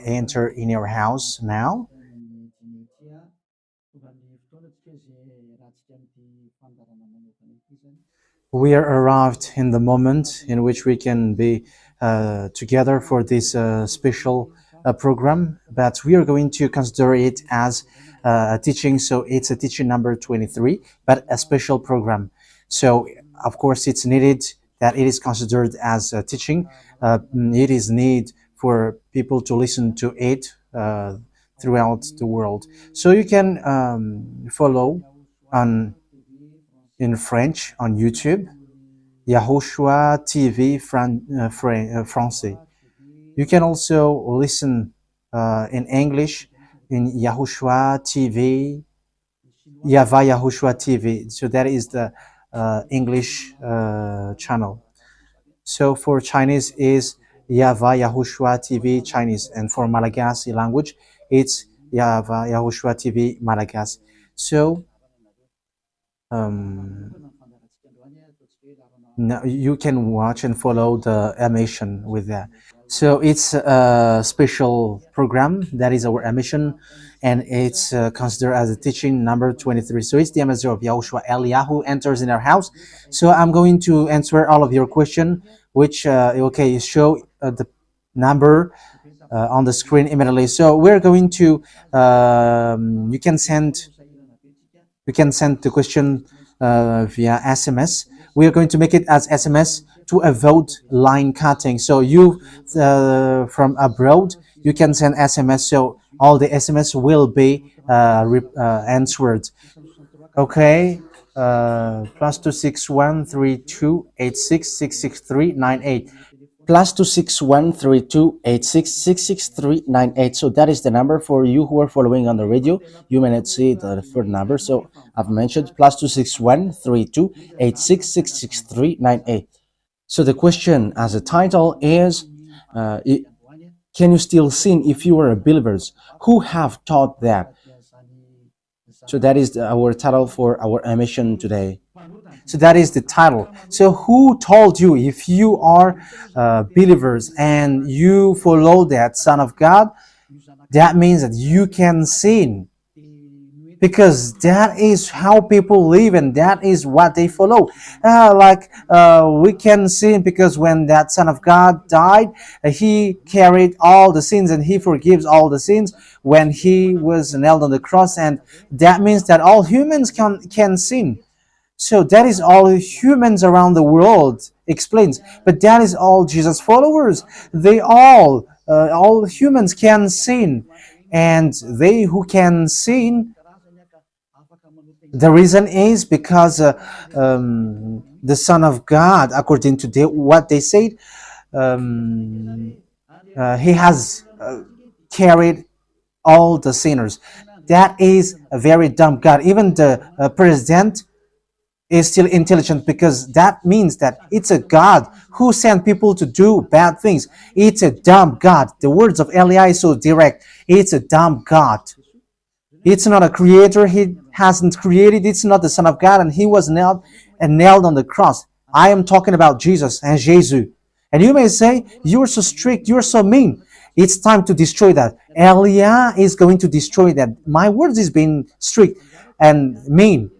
enter in your house now. We are arrived in the moment in which we can be together for this special program, but we are going to consider it as a teaching. So it's a teaching number 23, but a special program. So of course it's needed that it is considered as a teaching. It is need for people to listen to it throughout the world. So you can follow in French on YouTube, YAHOSHUAH TV Français. You can also listen in English in YAHOSHUAH TV, YAHVAH YAHOSHUAH TV. So that is the English channel. So for Chinese is YAHVAH YAHOSHUAH TV Chinese, and for Malagasy language it's YAHVAH YAHOSHUAH TV Malagasy. So now you can watch and follow the emission with that. So it's a special program that is our emission, and it's considered as a teaching number 23. So it's the ambassador of Yahushua Eliyahu enters in our house. So I'm going to answer all of your question, which okay, show the number on the screen immediately. So we're going to you can send the question via SMS. We are going to make it as SMS to avoid line cutting. So you from abroad, you can send SMS. So all the SMS will be answered. Okay. +2613286666398. +2613286666398. So that is the number for you who are following on the radio. You may not see the third number, so I've mentioned +2613286666398. So the question as a title is, can you still sin if you are believers? Who have taught that? So that is our title for our emission today. So that is the title. So who told you, if you are believers and you follow that Son of God, that means that you can sin? Because that is how people live and that is what they follow. We can sin because when that Son of God died, he carried all the sins and he forgives all the sins when he was nailed on the cross, and that means that all humans can sin. So that is all humans around the world explains. But that is all Jesus followers. They all humans can sin. And they who can sin, the reason is because the Son of God, according to what they said, he has carried all the sinners. That is a very dumb God. Even the president is still intelligent, because that means that it's a God who sent people to do bad things. It's a dumb God. The words of Eli is so direct. It's a dumb God. It's not a creator. He hasn't created. It's not the Son of God, and he was nailed on the cross. I am talking about Jesus and Jesus. And you may say, you're so strict, you're so mean. It's time to destroy that. Elia is going to destroy that. My words is being strict and mean.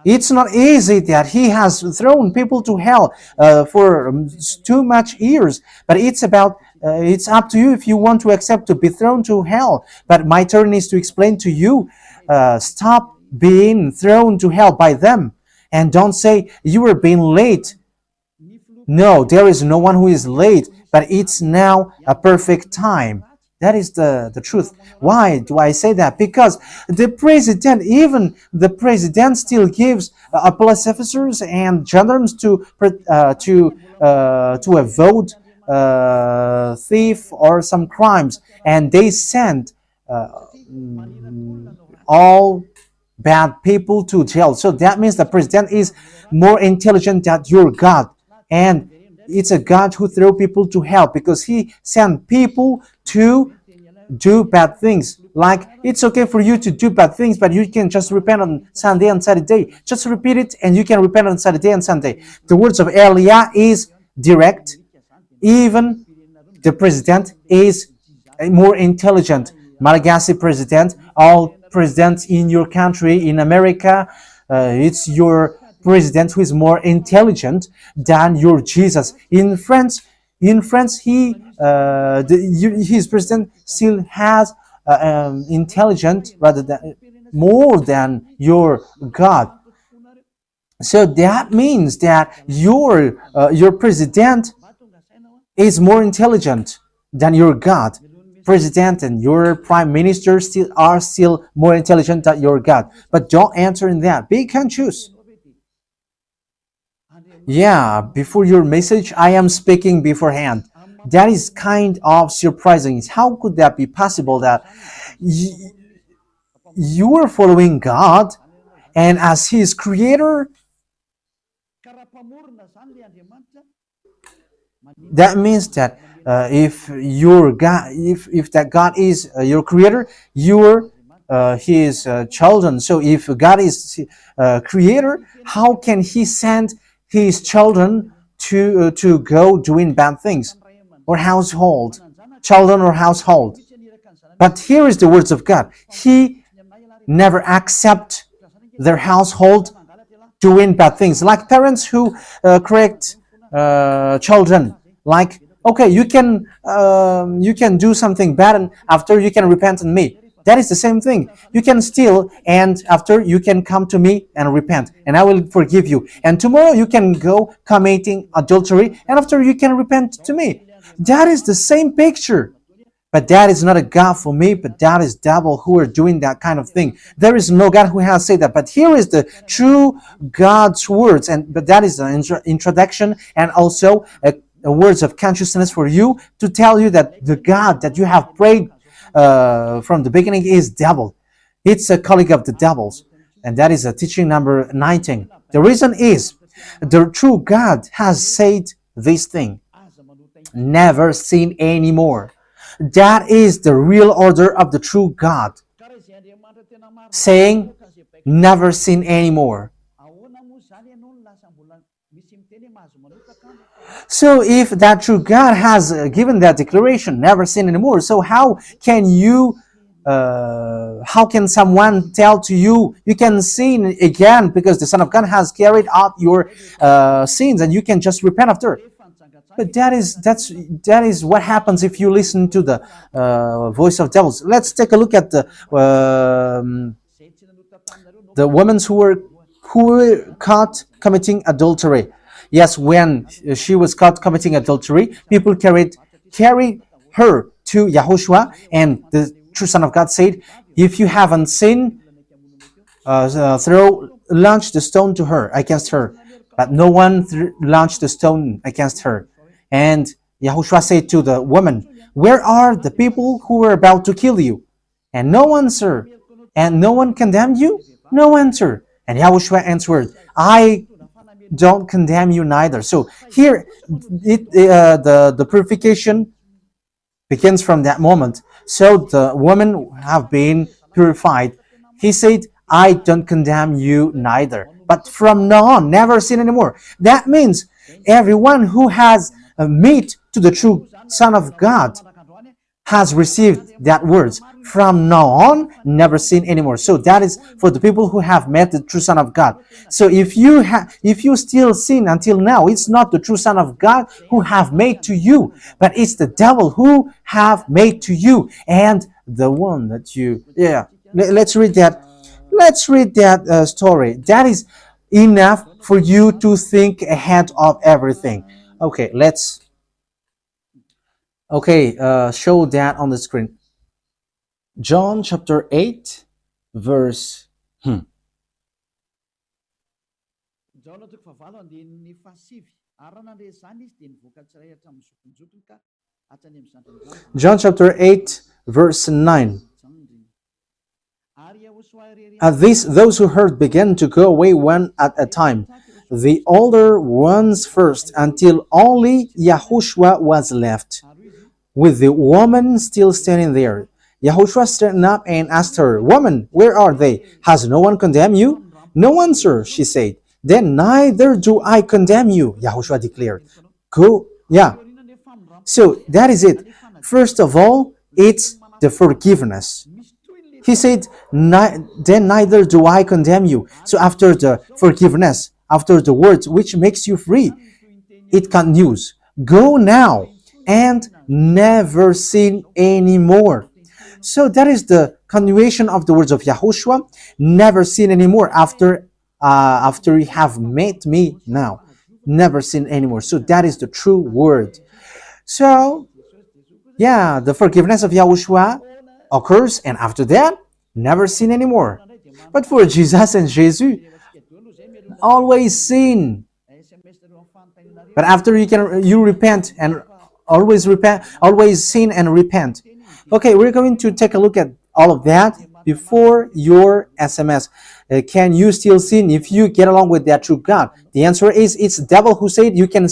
It's not easy that he has thrown people to hell for too much years. But it's up to you if you want to accept to be thrown to hell. But my turn is to explain to you, stop being thrown to hell by them. And don't say you were being late. No, there is no one who is late, but it's now a perfect time. That is the truth. Why do I say that? Because even the president still gives police officers and gendarmes to avoid thief or some crimes, and they send all bad people to jail. So that means the president is more intelligent than your God, and it's a God who throw people to hell because he sent people to do bad things. Like, it's okay for you to do bad things, but you can just repent on Sunday and Saturday. Just repeat it and you can repent on Saturday and Sunday. The words of Elia is direct. Even the president is more intelligent. Malagasy president, all presidents in your country, in America, it's your president who is more intelligent than your Jesus. In France, his president still has intelligent rather than more than your God. So that means that your president is more intelligent than your God. President and your prime minister are still more intelligent than your God. But don't answer in that. Be can choose. Yeah, before your message, I am speaking beforehand. That is kind of surprising. How could that be possible that you are following God and as His creator? That means that if your God, if that God is your creator, you're His children. So if God is creator, how can He send His children to go doing bad things or children or household? But here is the words of God. He never accept their household doing bad things, like parents who correct children. Like, okay, you can do something bad, and after you can repent on me. That is the same thing. You can steal, and after you can come to me and repent, and I will forgive you. And tomorrow you can go committing adultery, and after you can repent to me. That is the same picture. But that is not a God for me, but that is devil who are doing that kind of thing. There is no God who has said that. But here is the true God's words, but that is an introduction and also a words of consciousness for you to tell you that the God that you have prayed from the beginning is devil. It's a colleague of the devils. And that is a teaching number 19. The reason is the true God has said this thing. Never sin anymore. That is the real order of the true God. Saying, never sin anymore. So if that true God has given that declaration, never sin anymore, so how can someone tell to you, you can sin again because the Son of God has carried out your sins and you can just repent after? But that is what happens if you listen to the voice of devils. Let's take a look at the women who were caught committing adultery. Yes, when she was caught committing adultery, people carried her to YAHOSHUAH, and the true Son of God said, if you haven't sinned, launch the stone to her, against her. But no one launched the stone against her. And YAHOSHUAH said to the woman, where are the people who were about to kill you? And no answer. And no one condemned you? No answer. And YAHOSHUAH answered, I don't condemn you neither. So here, the purification begins from that moment. So the women have been purified. He said, I don't condemn you neither. But from now on, never sin anymore. That means everyone who has met to the true Son of God has received that words. From now on, never sin anymore. So that is for the people who have met the true Son of God. So if you still sin until now, it's not the true Son of God who have made to you, but it's the devil who have made to you. And the one that let's read that. Let's read that story. That is enough for you to think ahead of everything. Okay, show that on the screen. John chapter 8, verse. John chapter 8, verse 9. At this, those who heard began to go away one at a time, the older ones first, until only YAHOSHUAH was left, with the woman still standing there. YAHOSHUAH straightened up and asked her, Woman, where are they? Has no one condemned you? No one, sir, she said. Then neither do I condemn you, YAHOSHUAH declared. Go, So that is it. First of all, it's the forgiveness. He said, then neither do I condemn you. So after the forgiveness, after the words which makes you free, it continues. Go now and never sin anymore. So that is the continuation of the words of Yahushua. Never sin anymore after you have met me now. Never sin anymore. So that is the true word. So yeah, the forgiveness of Yahushua occurs, and after that, never sin anymore. But for Jesus and Jesus, always sin. But after you repent and always sin and repent. Okay, we're going to take a look at all of that before your SMS. Can you still sin if you get along with that true God? The answer is it's the devil who said you can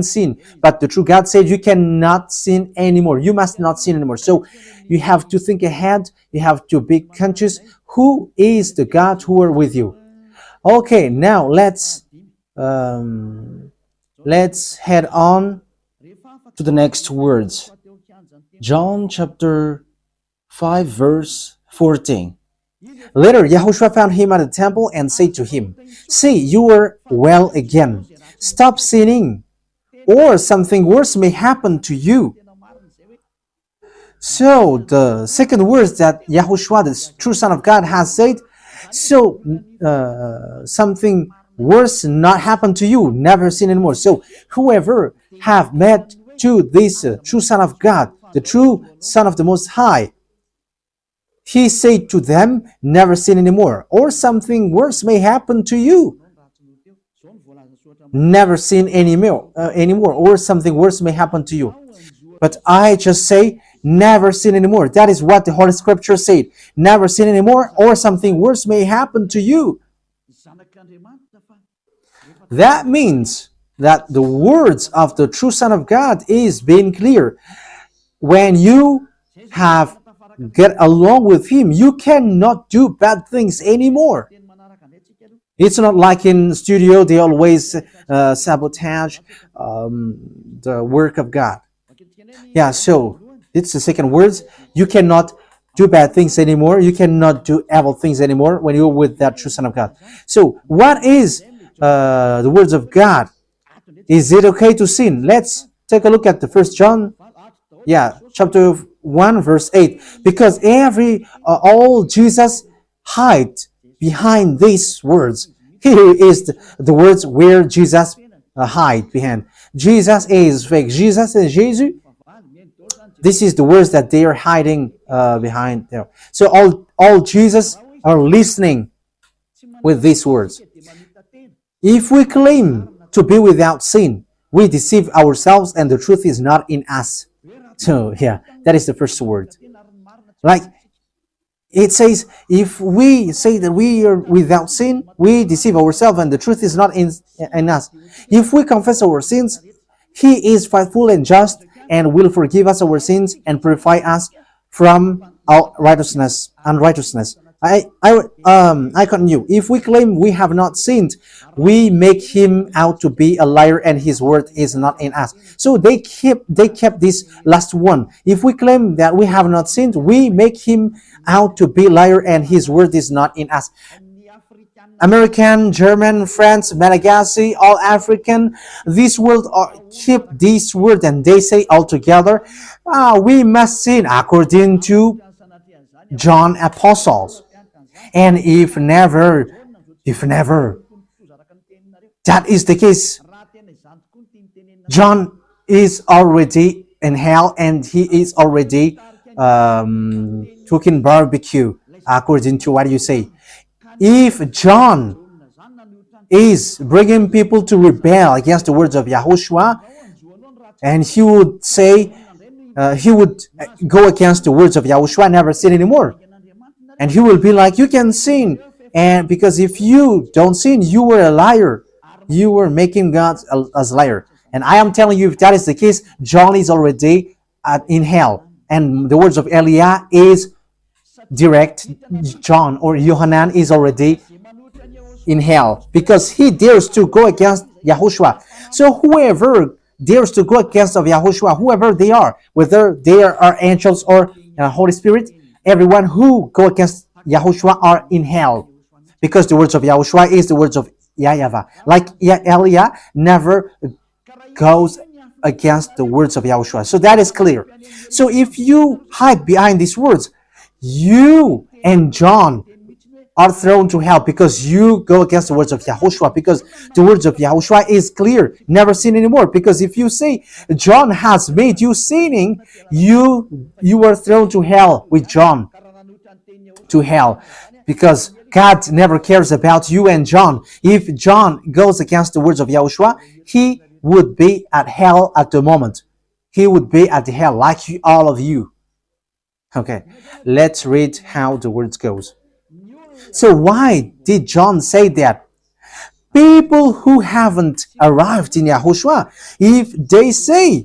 sin, but the true God said you cannot sin anymore. You must not sin anymore. So you have to think ahead. You have to be conscious. Who is the God who are with you? Okay, now let's head on to the next words. John chapter 5 verse 14. Later, Yahushua found him at the temple and said to him, "See, you are well again. Stop sinning, or something worse may happen to you." So the second words that Yahushua, the true Son of God, has said, so something worse not happen to you, never sin anymore. So whoever have met to this true Son of God, the true Son of the Most High, he said to them, never sin anymore, or something worse may happen to you. Never sin anymore, or something worse may happen to you. But I just say, never sin anymore. That is what the Holy Scripture said. Never sin anymore, or something worse may happen to you. That means that the words of the true Son of God is being clear. When you have get along with him, you cannot do bad things anymore. It's not like in studio, they always sabotage the work of God. Yeah, so it's the second words. You cannot do bad things anymore. You cannot do evil things anymore when you're with that true Son of God. So what is the words of God? Is it okay to sin? Let's take a look at the First John, chapter 1, verse 8. Because all Jesus hide behind these words. Here is the words where Jesus hide behind. Jesus is fake. Jesus and Jesus. This is the words that they are hiding behind there. So all Jesus are listening with these words. If we claim to be without sin, we deceive ourselves and the truth is not in us. So yeah, that is the first word. Like it says, if we say that we are without sin, we deceive ourselves and the truth is not in us. If we confess our sins, he is faithful and just and will forgive us our sins and purify us from our unrighteousness. I continue. If we claim we have not sinned, we make him out to be a liar and his word is not in us. So they kept this last one. If we claim that we have not sinned, we make him out to be a liar and his word is not in us. American, German, French, Malagasy, all African, this world keep this word and they say all together, we must sin according to John Apostles. And if never, that is the case, John is already in hell and he is already cooking barbecue, according to what you say. If John is bringing people to rebel against the words of Yahushua, and he would say, he would go against the words of Yahushua, never sin anymore. And he will be like, you can sin. And because if you don't sin, you were a liar. You were making God as a liar. And I am telling you, if that is the case, John is already in hell. And the words of Eliah is direct. John or Yohanan is already in hell because he dares to go against Yahushua. So whoever dares to go against of Yahushua, whoever they are, whether they are angels or Holy Spirit, everyone who go against Yahushua are in hell. Because the words of Yahushua is the words of YAHVAH. Like Elia never goes against the words of Yahushua. So that is clear. So if you hide behind these words, you and John are thrown to hell because you go against the words of Yahushua, because the words of Yahushua is clear, never sin anymore. Because if you say John has made you sinning, you are thrown to hell with John, to hell, because God never cares about you and John. If John goes against the words of Yahushua, he would be at hell at the moment. He would be at the hell like all of you. Okay, let's read how the words goes. So why did John say that? People who haven't arrived in Yahushua, if they say,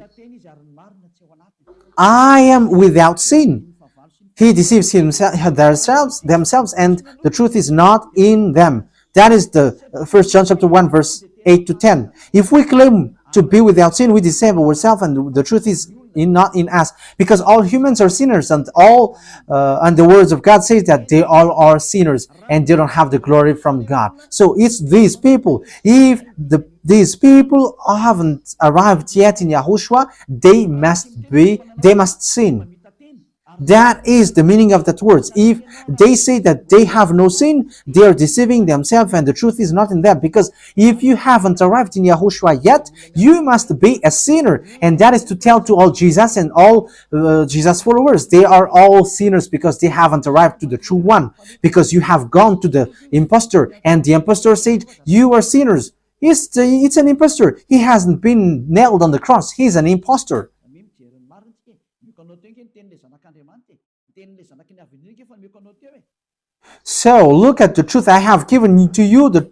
I am without sin, he deceives themselves, and the truth is not in them. That is the 1 John chapter 1, verse 8 to 10. If we claim to be without sin, we deceive ourselves, and the truth is not in us, because all humans are sinners, and the words of God says that they all are sinners and they don't have the glory from God. So it's these people. If these people haven't arrived yet in Yahushua, they must sin. That is the meaning of that words. If they say that they have no sin, they are deceiving themselves, and the truth is not in them. Because if you haven't arrived in Yahushua yet, you must be a sinner. And that is to tell to all Jesus and all Jesus followers. They are all sinners because they haven't arrived to the true one. Because you have gone to the impostor, and the impostor said, you are sinners. It's an impostor. He hasn't been nailed on the cross. He's an impostor. So look at the truth I have given to you, the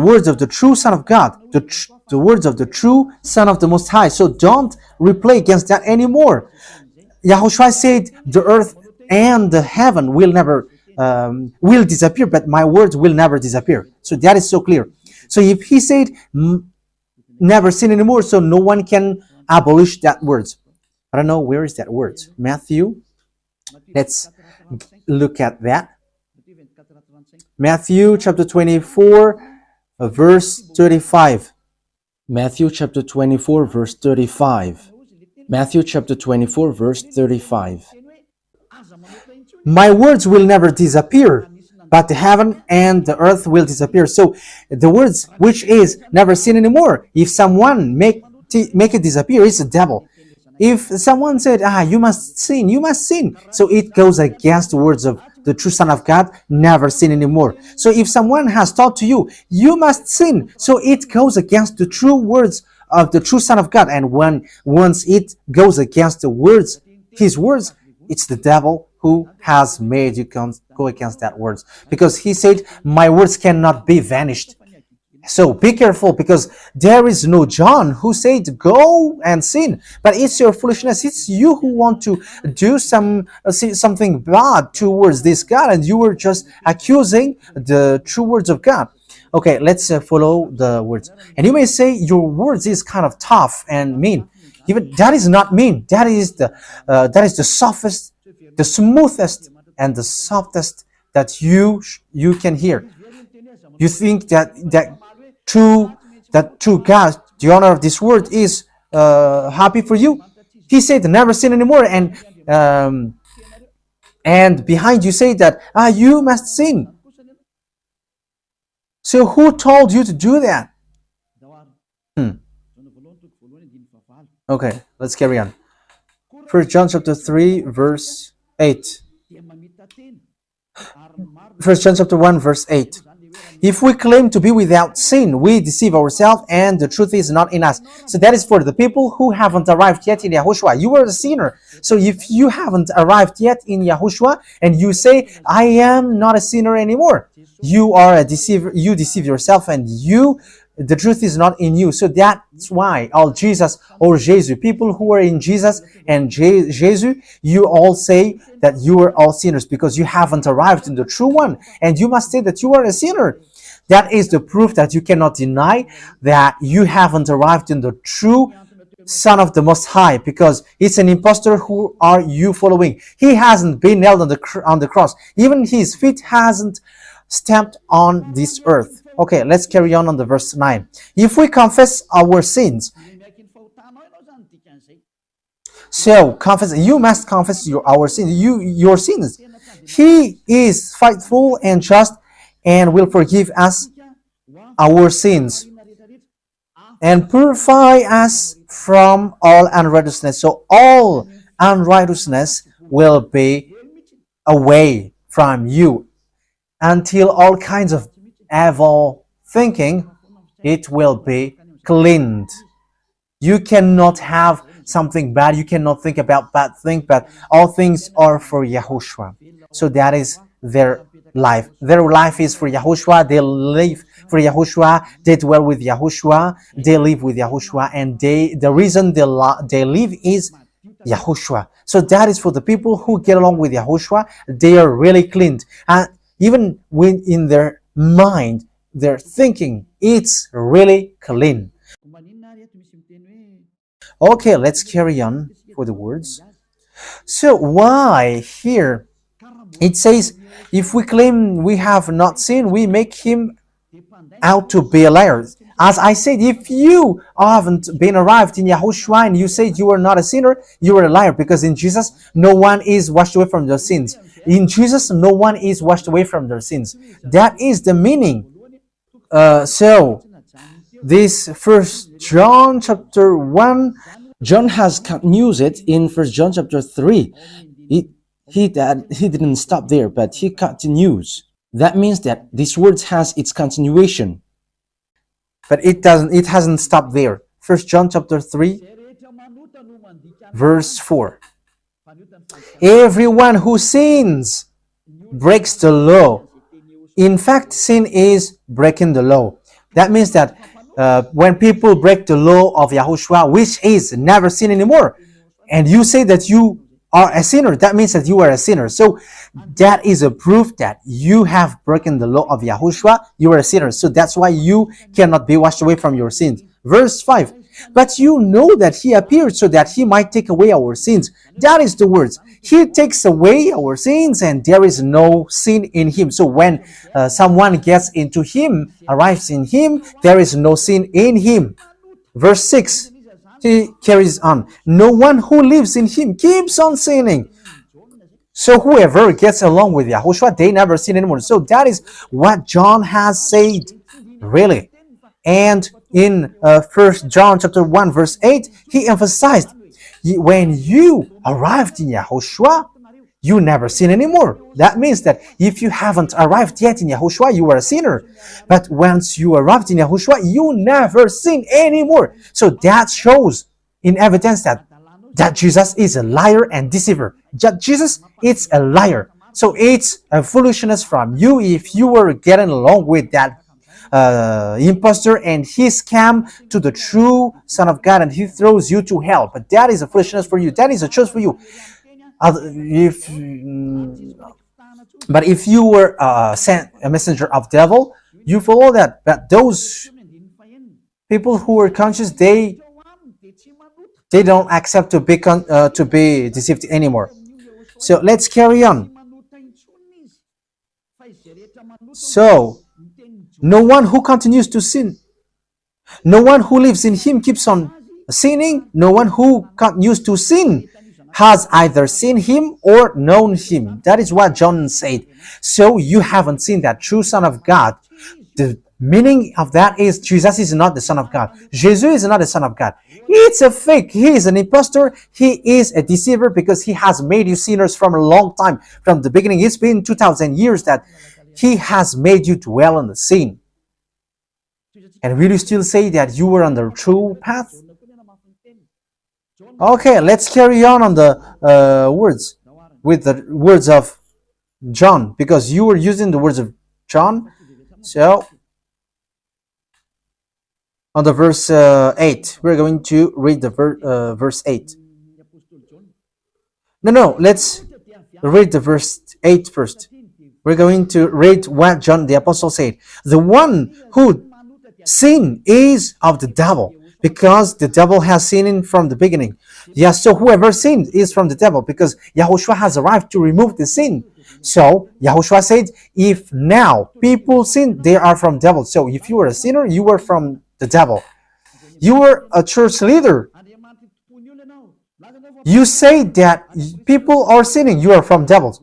words of the true Son of God, the words of the true Son of the Most High. So don't replay against that anymore. Yahushua said the earth and the heaven will never will disappear, but my words will never disappear. So that is so clear. So if he said never sin anymore, so no one can abolish that words. I don't know, where is that word? Matthew. Let's look at that. Matthew chapter 24, verse 35. Matthew chapter 24, verse 35. Matthew chapter 24, verse 35. My words will never disappear, but the heaven and the earth will disappear. So the words which is never sin anymore, if someone make it disappear, it's the devil. If someone said, you must sin, so it goes against the words of the true Son of God, never sin anymore. So if someone has taught to you, you must sin, so it goes against the true words of the true Son of God. And once it goes against the words, his words, it's the devil who has made you go against that words. Because he said, my words cannot be vanished. So be careful, because there is no John who said go and sin, but it's your foolishness. It's you who want to do something bad towards this God, and you were just accusing the true words of God. Okay, let's follow the words. And you may say your words is kind of tough and mean. Even that is not mean. That is the softest, the smoothest, and the softest that you can hear. You think that true God, the owner of this world, is happy for you? He said never sin anymore, and behind you say that you must sin. So who told you to do that? Okay, let's carry on. 1 John chapter 3, verse 8. 1 John chapter 1, verse 8. If we claim to be without sin, we deceive ourselves, and the truth is not in us. So that is for the people who haven't arrived yet in Yahushua. You are a sinner. So if you haven't arrived yet in Yahushua, and you say, I am not a sinner anymore, you are a deceiver. You deceive yourself, and the truth is not in you. So that's why all Jesus or Jesus, people who are in Jesus and Jesus, you all say that you are all sinners, because you haven't arrived in the true one, and you must say that you are a sinner. That is the proof that you cannot deny that you haven't arrived in the true Son of the Most High, because it's an impostor. Who are you following? He hasn't been nailed on the cross. Even his feet hasn't stamped on this earth. Okay, let's carry on the verse 9. If we confess our sins, so confess, you must confess our sins, your sins. He is faithful and just and will forgive us our sins and purify us from all unrighteousness. So all unrighteousness will be away from you until all kinds of evil thinking, it will be cleaned. You cannot have something bad. You cannot think about bad things, but all things are for Yahushua. So that is their life. Their life is for Yahushua. They live for Yahushua. They dwell with Yahushua. They live with Yahushua. And the reason they live is Yahushua. So that is for the people who get along with Yahushua. They are really cleaned. And even when in their mind, their thinking, it's really clean. Okay, let's carry on for the words. So why here it says, if we claim we have not sinned, we make him out to be a liar. As I said, if you haven't been arrived in Yahushua and you said you are not a sinner, you are a liar, because in Jesus no one is washed away from their sins. In Jesus no one is washed away from their sins. That is the meaning. So this First John chapter 1, John has continued it in First John chapter 3. He didn't stop there, but he continues. That means that this word has its continuation. But it hasn't stopped there. First John chapter 3, verse 4. Everyone who sins breaks the law. In fact, sin is breaking the law. That means that when people break the law of Yahushua, which is never sin anymore, and you say that you are a sinner, that means that you are a sinner. So that is a proof that you have broken the law of Yahushua. You are a sinner. So that's why you cannot be washed away from your sins. Verse 5. But you know that he appeared so that he might take away our sins. That is the words. He takes away our sins and there is no sin in him. So when someone gets into him, arrives in him, there is no sin in him. Verse 6, he carries on. No one who lives in him keeps on sinning. So whoever gets along with Yahushua, they never sin anymore. So that is what John has said, really. And in 1 John chapter 1 verse 8, he emphasized, when you arrived in Yahushua, you never sin anymore. That means that if you haven't arrived yet in Yahushua, you are a sinner. But once you arrived in Yahushua, you never sin anymore. So that shows in evidence that Jesus is a liar and deceiver. Jesus is a liar. So it's a foolishness from you if you were getting along with that impostor and he scam to the true Son of God and he throws you to hell. But that is a foolishness for you. That is a choice for you. But if you were sent a messenger of devil, you follow that. But those people who are conscious, they don't accept to be deceived anymore. So let's carry on. So no one who continues to sin, no one who lives in him keeps on sinning. No one who continues to sin has either seen him or known him. That is what John said. So you haven't seen that true Son of God. The meaning of that is Jesus is not the Son of God. Jesus is not the Son of God. It's a fake. He is an impostor. He is a deceiver because he has made you sinners from a long time. From the beginning, it's been 2,000 years that he has made you dwell on the sin. And will you still say that you were on the true path? Okay, let's carry on the words with the words of John, because you were using the words of John. So on the verse 8, we're going to read the verse 8. No, let's read the verse 8 first. We're going to read what John the Apostle said. The one who sin is of the devil, because the devil has sinned from the beginning. Yes, so whoever sinned is from the devil, because Yahushua has arrived to remove the sin. So Yahushua said, if now people sin, they are from devil. So if you were a sinner, you were from the devil. You were a church leader. You say that people are sinning, you are from devils.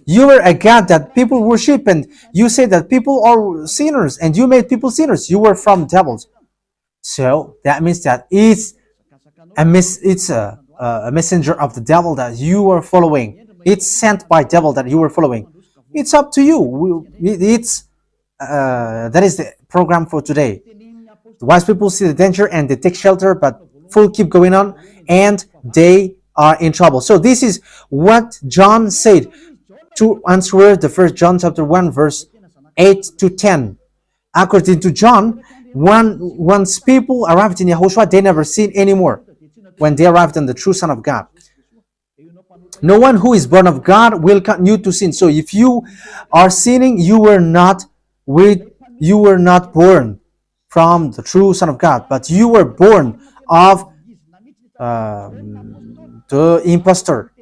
You were a God that people worship, and you say that people are sinners, and you made people sinners, you were from devils. So that means that it's a messenger of the devil that you are following. It's sent by devil that you are following. It's up to you. That is the program for today. The wise people see the danger and they take shelter, but fool keep going on and they are in trouble. So this is what John said to answer the 1 John chapter 1 verse 8 to 10. According to John, once people arrived in Yahushua, they never sin anymore when they arrived in the true Son of God. No one who is born of God will continue to sin. So if you are sinning, you were not born from the true Son of God, but you were born of the impostor.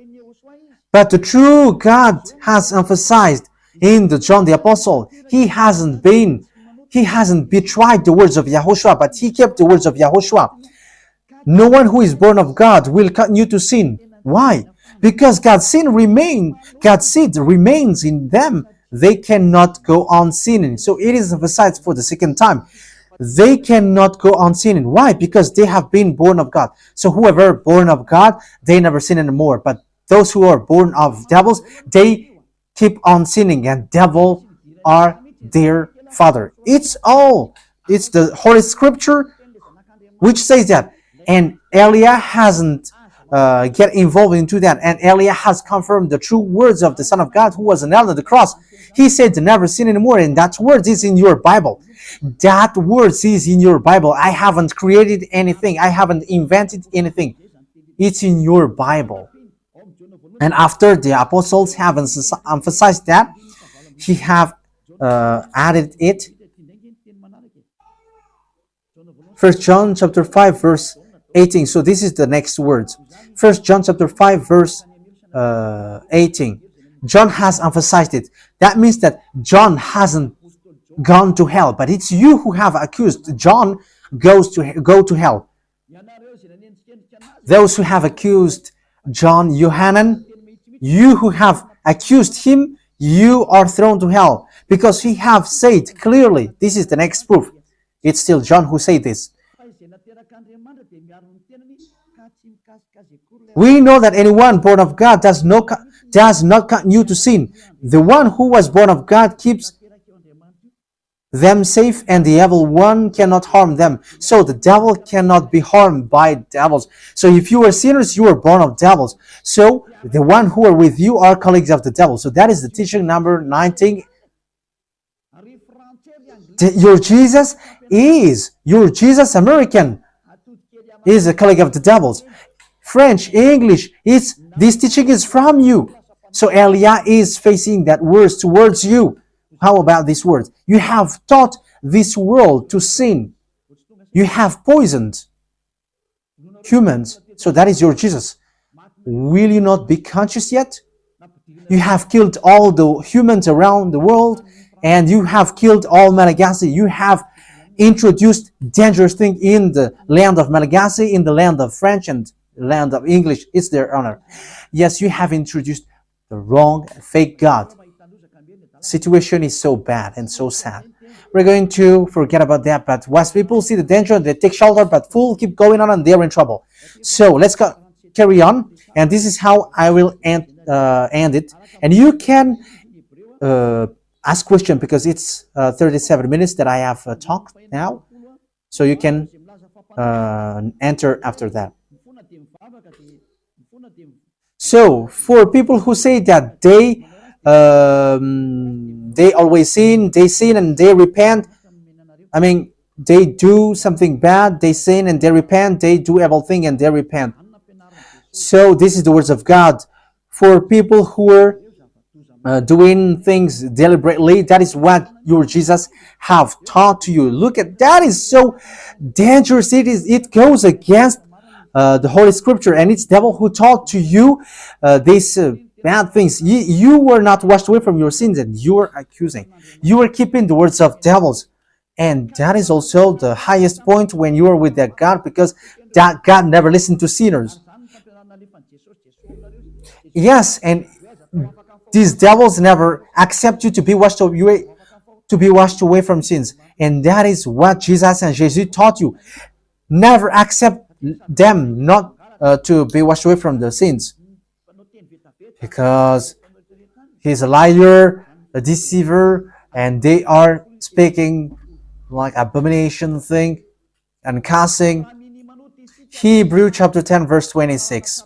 But the true God has emphasized in the John the Apostle, he hasn't betrayed the words of Yahushua, but he kept the words of Yahushua. No one who is born of God will continue to sin. Why? Because God's seed remains in them. They cannot go on sinning. So it is emphasized for the second time. They cannot go on sinning. Why? Because they have been born of God. So whoever born of God, they never sin anymore. But those who are born of devils, they keep on sinning, and devil are their father. It's the Holy Scripture which says that. And Elia hasn't get involved into that. And Elia has confirmed the true words of the Son of God who was nailed on the cross. He said to never sin anymore, and that word is in your Bible. That word is in your Bible. I haven't created anything. I haven't invented anything. It's in your Bible. And after the apostles have emphasized that, he have added it. 1 John chapter 5 verse 18. So this is the next words. 1 John chapter 5 verse 18. John has emphasized it. That means that John hasn't gone to hell, but it's you who have accused John go to hell. Those who have accused John Yohanan, you who have accused him, you are thrown to hell, because he have said clearly. This is the next proof. It's still John who said this. We know that anyone born of God does not continue to sin. The one who was born of God keeps them safe, and the evil one cannot harm them. So the devil cannot be harmed by devils. So if you are sinners, you are born of devils. So the one who are with you are colleagues of the devil. So that is the teaching number 19. Your Jesus American is a colleague of the devils. French, English, this teaching is from you. So Elia is facing that words towards you. How about these words? You have taught this world to sin. You have poisoned humans. So that is your Jesus. Will you not be conscious yet? You have killed all the humans around the world, and you have killed all Malagasy. You have introduced dangerous things in the land of Malagasy, in the land of French, and the land of English. It's their honor. Yes, you have introduced the wrong, fake God. Situation is so bad and so sad. We're going to forget about that, but once people see the danger, they take shelter, but fools keep going on and they're in trouble. So let's carry on, and this is how I will end it. And you can ask question, because it's 37 minutes that I have talked now, so you can enter after that. So for people who say that they always sin, and they repent. I mean, they do something bad, they sin and they repent. They do evil thing and they repent. So this is the words of God for people who are doing things deliberately. That is what your Jesus have taught to you. Look at that, is so dangerous. It goes against the Holy Scripture, and it's devil who taught to you these bad things. You were not washed away from your sins, and you are accusing. You are keeping the words of devils, and that is also the highest point when you are with that God, because that God never listened to sinners. Yes, and these devils never accept you to be washed away from sins, and that is what Jesus and Jesus taught you. Never accept them not to be washed away from the sins, because he's a liar, a deceiver, and they are speaking like abomination thing and cussing. Hebrew chapter 10 verse 26.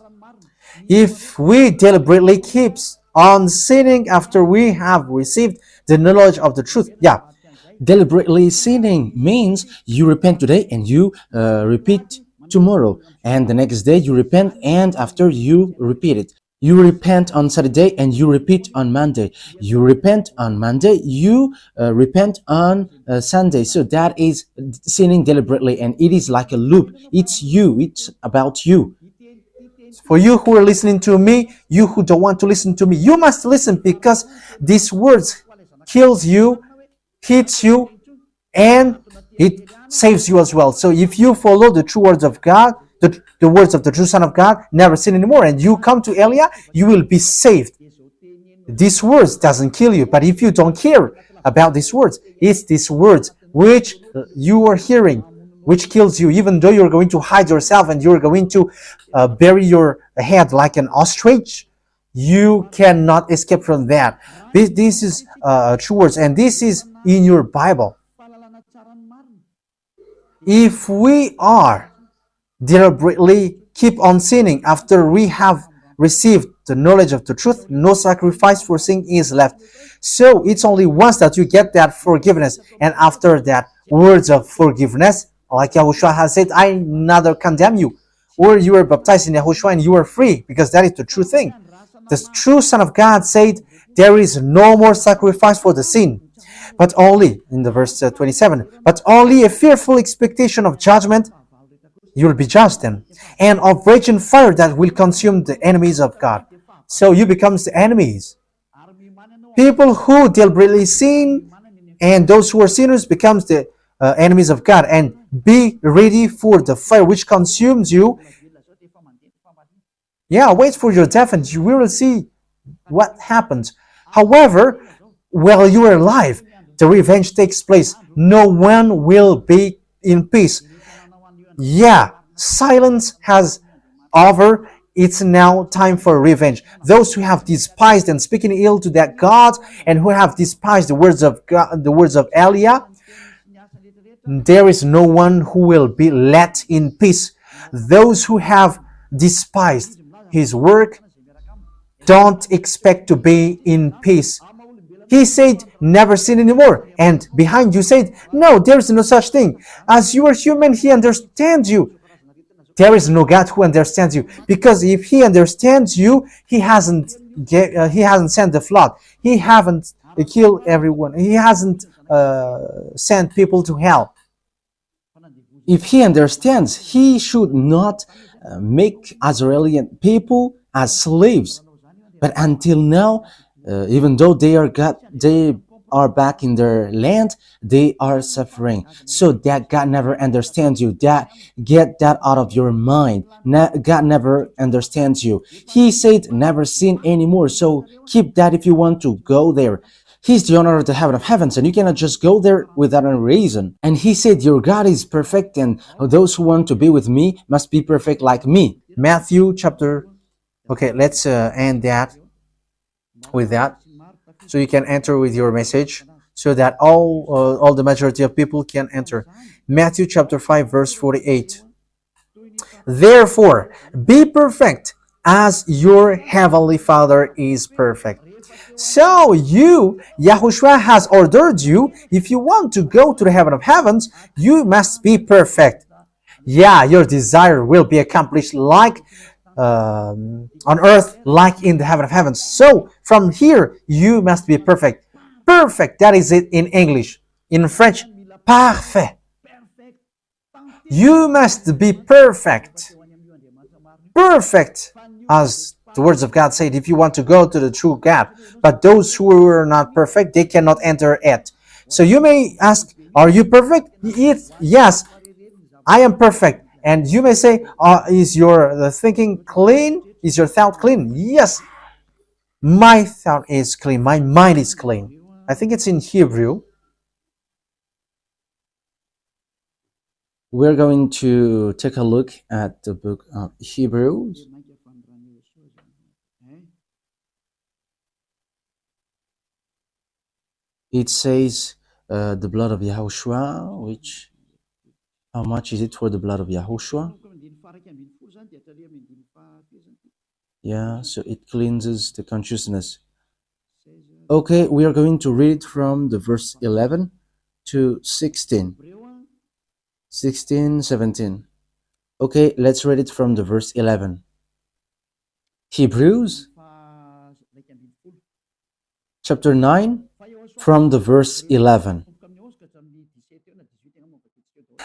If we deliberately keep on sinning after we have received the knowledge of the truth, Deliberately sinning means you repent today and you repeat tomorrow, and the next day you repent, and after you repeat it. You repent on Saturday and you repeat on Monday. You repent on Monday, you repent on Sunday. So that is sinning deliberately, and it is like a loop. It's you, it's about you. for you who are listening to me, you who don't want to listen to me, you must listen, because these words kills you, hits you, and it saves you as well. So if you follow the true words of God, the words of the true Son of God, never sin anymore, and you come to Elia, you will be saved. These words doesn't kill you, but if you don't care about these words, it's these words which you are hearing, which kills you, even though you're going to hide yourself and you're going to bury your head like an ostrich. You cannot escape from that. This is true words, and this is in your Bible. If we are deliberately keep on sinning after we have received the knowledge of the truth, no sacrifice for sin is left. So it's only once that you get that forgiveness, and after that words of forgiveness, like Yahushua has said, I neither condemn you. Or you are baptized in Yahushua and you are free, because that is the true thing. The true Son of God said, there is no more sacrifice for the sin, but only, in the verse 27, but only a fearful expectation of judgment. You will be judged then, and of raging fire that will consume the enemies of God. So you become the enemies. People who deliberately sin and those who are sinners becomes the enemies of God, and be ready for the fire which consumes you. Wait for your death and you will see what happens. However, while you are alive, the revenge takes place. No one will be in peace. Silence has over. It's now time for revenge. Those who have despised and speaking ill to that God, and who have despised the words of God, the words of Elia, there is no one who will be let in peace. Those who have despised his work don't expect to be in peace. He said, never sin anymore. And behind you said, no, there is no such thing. As you are human, he understands you. There is no God who understands you, because if he understands you, he hasn't sent the flood. He haven't killed everyone. He hasn't sent people to hell. If he understands, he should not make Israeli people as slaves. But until now, even though they are back in their land, they are suffering. So that God never understands you. Get that out of your mind. God never understands you. He said never sin anymore. So keep that if you want to go there. He's the owner of the heaven of heavens, and you cannot just go there without a reason. And he said, your God is perfect, and those who want to be with me must be perfect like me. Matthew chapter... Okay, let's end that with that, so you can enter with your message, so that all the majority of people can enter. Matthew chapter 5 verse 48. Therefore, be perfect as your heavenly Father is perfect. So Yahushua has ordered you, if you want to go to the heaven of heavens, you must be perfect. Your desire will be accomplished like on earth like in the heaven of heavens. So from here, you must be perfect. Perfect, that is it in English. In French, parfait. You must be perfect. Perfect, as the words of God said, if you want to go to the true God. But those who are not perfect, they cannot enter it. So you may ask, are you perfect? Yes, I am perfect. And you may say, is your the thinking clean? Is your thought clean? Yes, my thought is clean. My mind is clean. I think it's in Hebrew. We're going to take a look at the book of Hebrews. It says the blood of Yahushua, which, how much is it for the blood of Yahushua? Yeah, so it cleanses the consciousness. Okay, we are going to read from the verse 11 to 16. 16, 17. Okay, let's read it from the verse 11. Hebrews chapter 9 from the verse 11.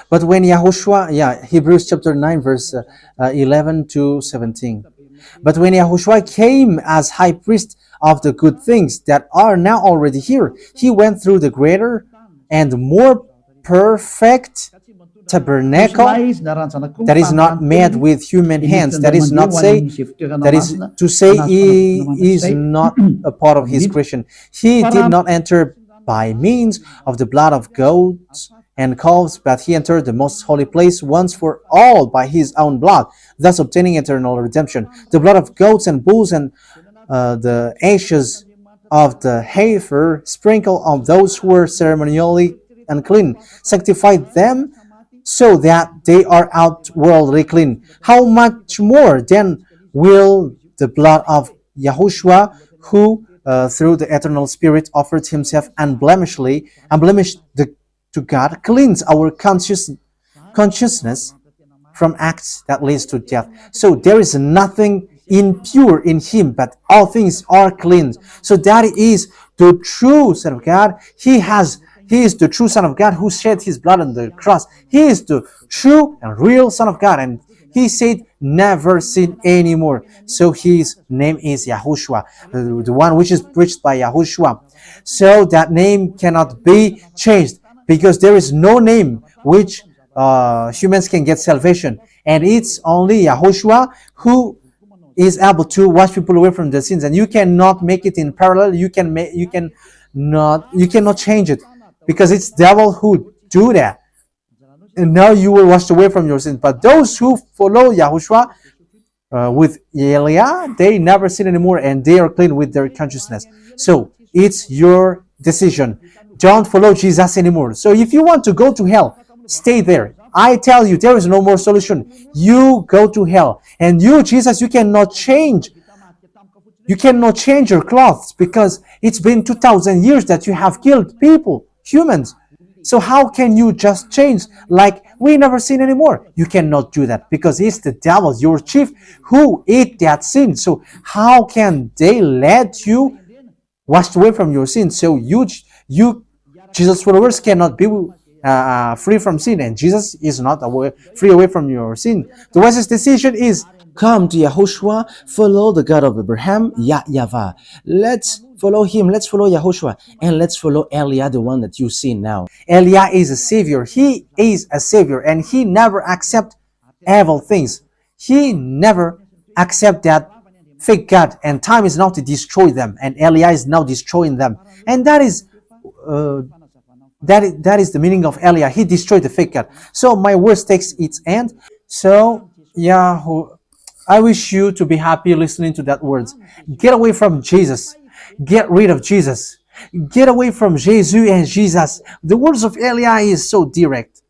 But when Yahushua, Hebrews chapter 9, verse 11 to 17. But when Yahushua came as high priest of the good things that are now already here, he went through the greater and more perfect tabernacle that is not made with human hands. That is to say he is not a part of his creation. He did not enter by means of the blood of goats and calves, but he entered the most holy place once for all by his own blood, thus obtaining eternal redemption. The blood of goats and bulls and the ashes of the heifer sprinkled on those who were ceremonially unclean, sanctified them so that they are outwardly clean. How much more then will the blood of Yahushua, who through the eternal Spirit offered himself unblemished to God, cleanse our consciousness from acts that leads to death. So there is nothing impure in him, but all things are clean. So that is the true Son of God. He is the true Son of God who shed his blood on the cross. He is the true and real Son of God, and he said, never sin anymore. So his name is Yahushua, the one which is preached by Yahushua. So that name cannot be changed, because there is no name which humans can get salvation, and it's only Yahushua who is able to wash people away from their sins. And you cannot make it in parallel. You cannot change it, because it's devil who do that. And now you will wash away from your sins. But those who follow Yahushua with Elia, they never sin anymore, and they are clean with their consciousness. So it's your decision. Don't follow Jesus anymore. So if you want to go to hell, stay there. I tell you, there is no more solution. You go to hell. And you, Jesus, you cannot change. You cannot change your clothes, because it's been 2,000 years that you have killed people, humans. So how can you just change like we never sin anymore? You cannot do that, because it's the devil, your chief, who ate that sin. So how can they let you wash away from your sin? So you Jesus followers cannot be free from sin, and Jesus is not free away from your sin. The wisest decision is come to Yahushua, follow the God of Abraham, YAHVAH. Let's follow him, let's follow Yahushua, and let's follow Elia, the one that you see now. Elia is a savior. He is a savior, and he never accept evil things. He never accept that fake God, and time is now to destroy them, and Elia is now destroying them. And that is the meaning of Elia. He destroyed the fake God. So my words takes its end. So I wish you to be happy listening to that words. Get away from Jesus. Get rid of Jesus. Get away from Jesus and Jesus. The words of Elia is so direct.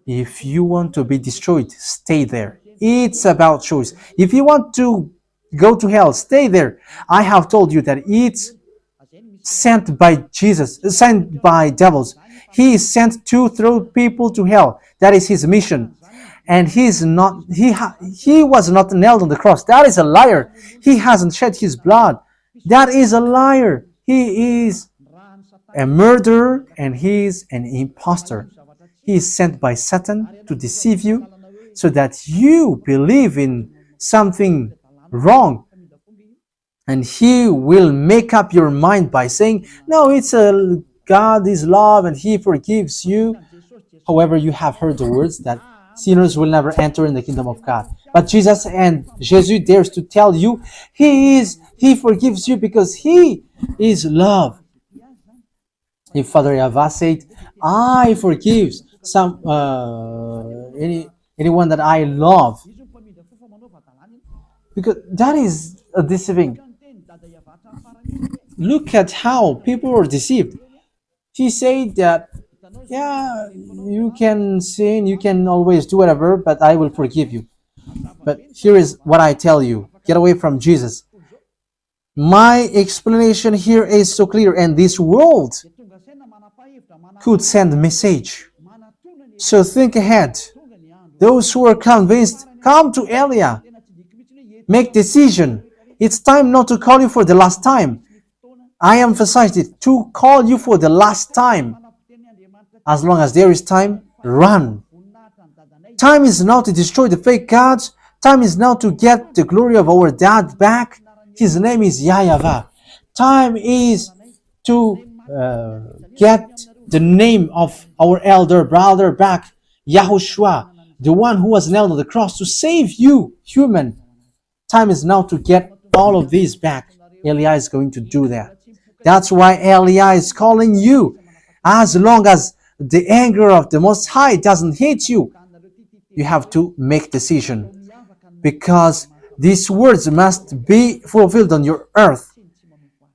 If you want to be destroyed, stay there. It's about choice. If you want to go to hell, stay there. I have told you that it's sent by Jesus, sent by devils. He is sent to throw people to hell. That is his mission. and he was not nailed on the cross. That is a liar. He hasn't shed his blood. That is a liar. He is a murderer and he is an impostor. He is sent by Satan to deceive you so that you believe in something wrong, and he will make up your mind by saying, no, it's a God is love and he forgives you. However, you have heard the words that sinners will never enter in the kingdom of God. But Jesus dares to tell you he forgives you because he is love. If Father YAHVAH said, I forgive anyone that I love, because that is a deceiving. Look at how people are deceived. He said that, yeah, you can sin, you can always do whatever, but I will forgive you. But here is what I tell you: get away from Jesus. My explanation here is so clear, and this world could send a message. So think ahead. Those who are convinced, come to Elia. Make decision. It's time not to call you for the last time. I emphasized it, to call you for the last time. As long as there is time, run. Time is now to destroy the fake gods. Time is now to get the glory of our dad back. His name is YAHVAH. Time is to get the name of our elder brother back, YAHOSHUAH, the one who was nailed on the cross to save you, human. Time is now to get all of these back. Elia is going to do that. That's why Elia is calling you. As long as the anger of the Most High doesn't hit you, you have to make decision, because these words must be fulfilled on your earth.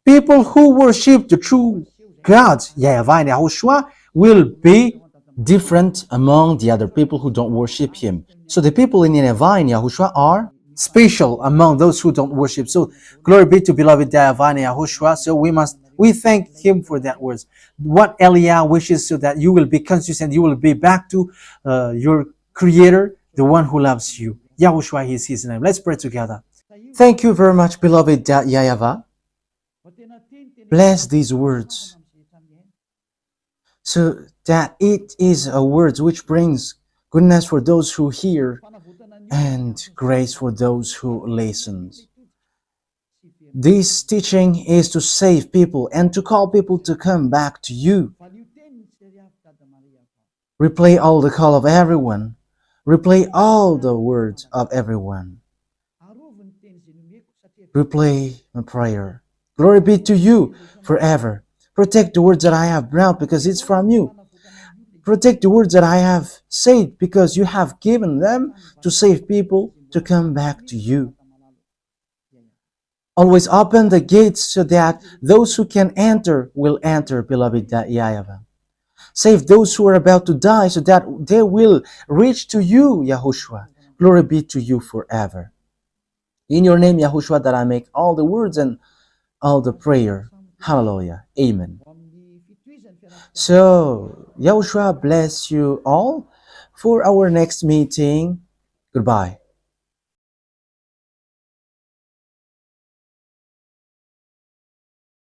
People who worship the true God, YAHVAH and YAHOSHUAH, will be different among the other people who don't worship him. So the people in YAHVAH and YAHOSHUAH are special among those who don't worship. So glory be to beloved YAHVAH and YAHOSHUAH. So we thank him for that words. What Elia wishes, so that you will be conscious and you will be back to your Creator, the one who loves you. YAHOSHUAH is his name. Let's pray together. Thank you very much, beloved YAHVAH. Bless these words, so that it is a word which brings goodness for those who hear and grace for those who listen. This teaching is to save people and to call people to come back to you. Replay all the call of everyone. Replay all the words of everyone. Replay my prayer. Glory be to you forever. Protect the words that I have brought, because it's from you. Protect the words that I have said, because you have given them to save people to come back to you. Always open the gates so that those who can enter will enter, beloved YAHVAH. Save those who are about to die so that they will reach to you, YAHOSHUAH. Glory be to you forever. In your name, YAHOSHUAH, that I make all the words and all the prayer. Hallelujah. Amen. So, YAHOSHUAH bless you all for our next meeting. Goodbye.